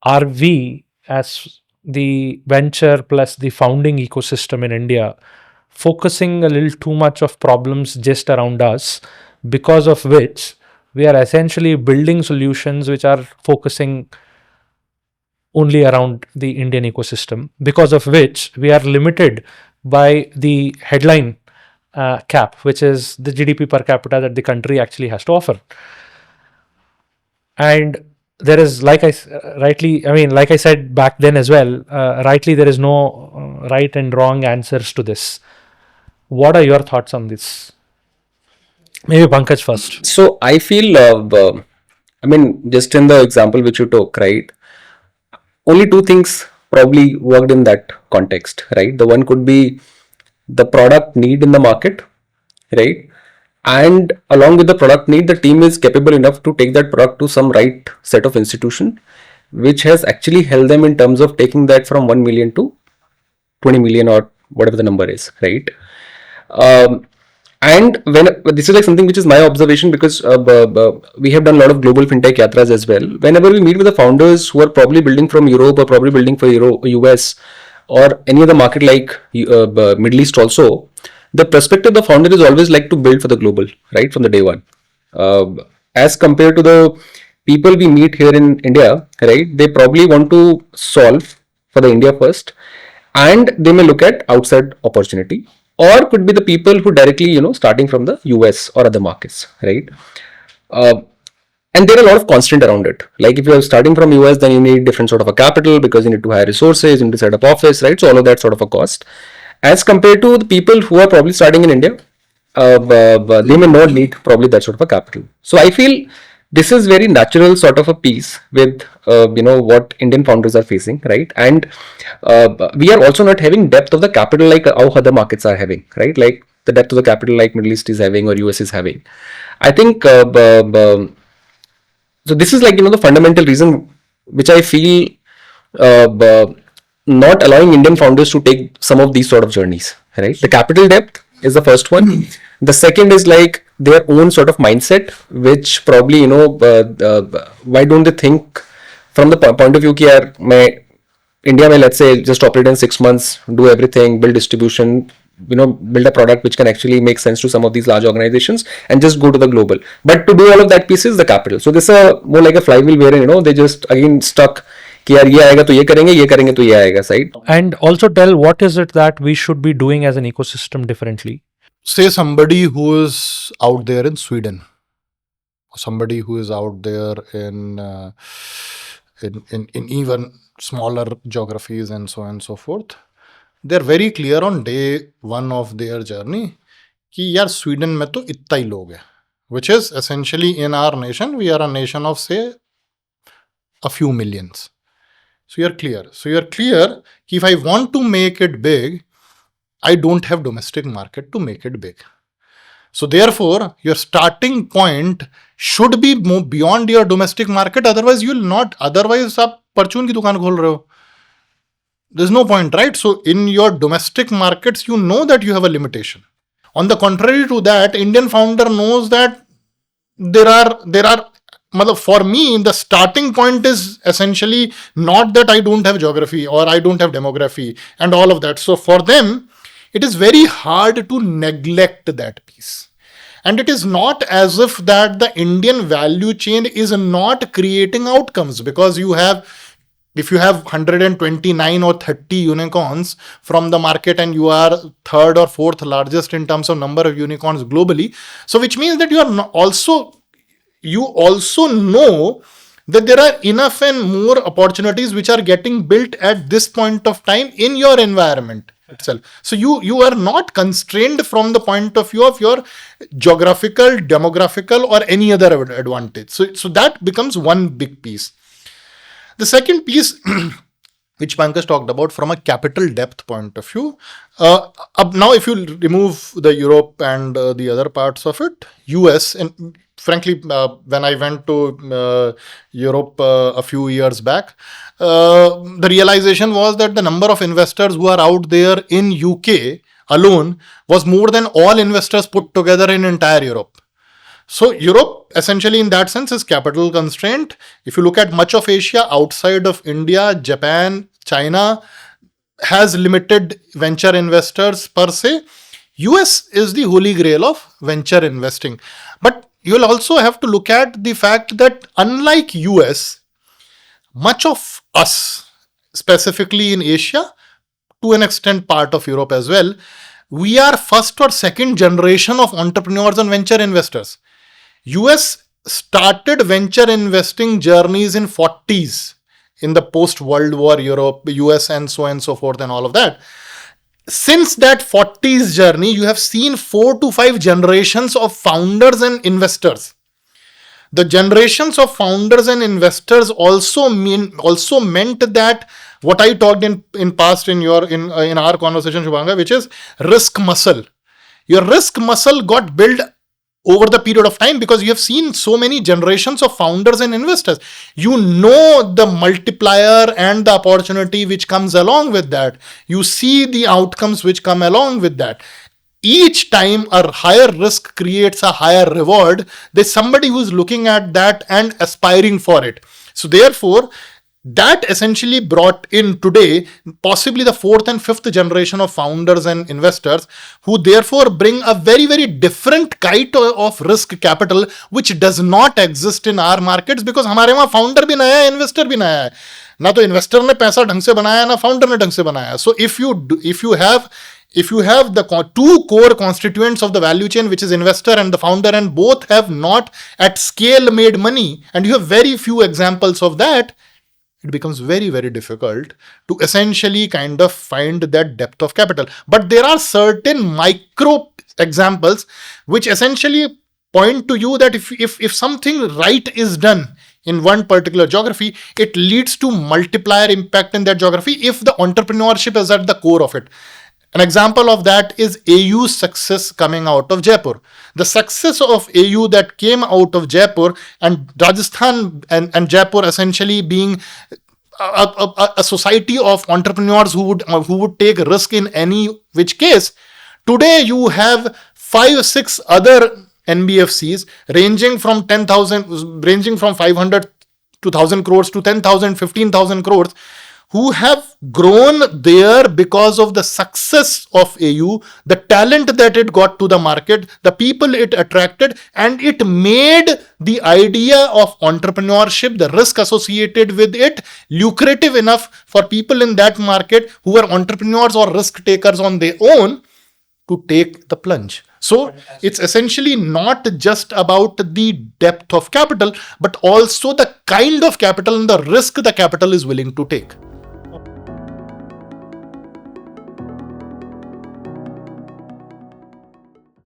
are we, as the venture plus the founding ecosystem in India, focusing a little too much of problems just around us, because of which we are essentially building solutions which are focusing only around the Indian ecosystem, because of which we are limited by the headline cap, which is the GDP per capita that the country actually has to offer. And there is, like I said back then as well, rightly, there is no right and wrong answers to this. What are your thoughts on this? Maybe Pankaj first. So I feel, just in the example which you took, right? Only two things probably worked in that context, right? The one could be the product need in the market, right? And along with the product need, the team is capable enough to take that product to some right set of institution, which has actually helped them in terms of taking that from 1 million to 20 million or whatever the number is, right? Um, and when this is like something which is my observation, because we have done a lot of global fintech yatras as well. Whenever we meet with the founders who are probably building from Europe or probably building for US or any other market like Middle East also, the perspective of the founder is always like to build for the global, right, from the day one. As compared to the people we meet here in India, right, they probably want to solve for the India first, and they may look at outside opportunity, or could be the people who directly, starting from the US or other markets, right? Uh, and there are a lot of constant around it. Like if you are starting from US, then you need different sort of a capital because you need to hire resources, you need to set up office, right? So all of that sort of a cost. As compared to the people who are probably starting in India, they may not need probably that sort of a capital. So I feel this is very natural sort of a piece with what Indian founders are facing, right? And we are also not having depth of the capital like how other markets are having, right? Like the depth of the capital like Middle East is having or US is having. I think so this is like the fundamental reason which I feel not allowing Indian founders to take some of these sort of journeys, right? The capital depth is the first one. The second is like their own sort of mindset, which probably why don't they think from the point of view that my India may, let's say, just operate in 6 months, do everything, build distribution, build a product which can actually make sense to some of these large organizations and just go to the global. But to do all of that piece is the capital. So this is more like a flywheel wherein, they just again stuck कि यार ये आएगा तो ये करेंगे तो ये आएगा, right? And also tell what is it that we should be doing as an ecosystem differently. Say somebody who is out there in Sweden, or somebody who is out there in even smaller geographies and so on and so forth. They're very clear on day one of their journey कि यार Sweden में तो इतना ही लोग है, which is essentially in our nation, we are a nation of say a few millions. So you're clear. That if I want to make it big, I don't have domestic market to make it big. So therefore, your starting point should be more beyond your domestic market. Otherwise, you will not. Otherwise, आप परचून की दुकान खोल रहे हो. There's no point, right? So in your domestic markets, you know that you have a limitation. On the contrary to that, Indian founder knows that there are. For me, the starting point is essentially not that I don't have geography or I don't have demography and all of that. So for them, it is very hard to neglect that piece. And it is not as if that the Indian value chain is not creating outcomes, because if you have 129 or 30 unicorns from the market and you are third or fourth largest in terms of number of unicorns globally, so which means that you also know that there are enough and more opportunities which are getting built at this point of time in your environment itself. So you are not constrained from the point of view of your geographical, demographical or any other advantage. So that becomes one big piece. The second piece which Pankaj talked about from a capital depth point of view. Now if you remove the Europe and the other parts of it, US, and frankly, when I went to Europe a few years back, the realization was that the number of investors who are out there in UK alone was more than all investors put together in entire Europe. So Europe essentially in that sense is capital constraint. If you look at much of Asia outside of India, Japan, China has limited venture investors per se. US is the holy grail of venture investing. But you'll also have to look at the fact that unlike US, much of us, specifically in Asia, to an extent part of Europe as well, we are first or second generation of entrepreneurs and venture investors. US started venture investing journeys in 40s in the post World War Europe, US and so on and so forth and all of that. Since that 40s journey, you have seen 4 to 5 generations of founders and investors. The generations of founders and investors also meant that what I talked in past in our conversation, Shubhanga, which is risk muscle. Your risk muscle got built over the period of time because you have seen so many generations of founders and investors. You know the multiplier and the opportunity which comes along with that. You see the outcomes which come along with that. Each time a higher risk creates a higher reward, there's somebody who's looking at that and aspiring for it. So therefore, that essentially brought in today possibly the 4th and 5th generation of founders and investors who therefore bring a very, very different kind of risk capital which does not exist in our markets because हमारे वहाँ founder भी नया है, investor भी नया है. ना तो investor ने पैसा ढंग से बनाया ना founder ने ढंग से बनाया. So if you have the two core constituents of the value chain, which is investor and the founder, and both have not at scale made money, and you have very few examples of that, it becomes very, very difficult to essentially kind of find that depth of capital. But there are certain micro examples which essentially point to you that if something right is done in one particular geography, it leads to multiplier impact in that geography if the entrepreneurship is at the core of it. An example of that is AU's success coming out of Jaipur. The success of AU that came out of Jaipur and Rajasthan and Jaipur essentially being a society of entrepreneurs who would take risk in any which case. Today you have 5-6 other NBFCs ranging from 500 to 1,000 crores to 10,000, 15,000 crores who have grown there because of the success of AU, the talent that it got to the market, the people it attracted, and it made the idea of entrepreneurship, the risk associated with it, lucrative enough for people in that market who are entrepreneurs or risk takers on their own to take the plunge. So it's essentially not just about the depth of capital, but also the kind of capital and the risk the capital is willing to take.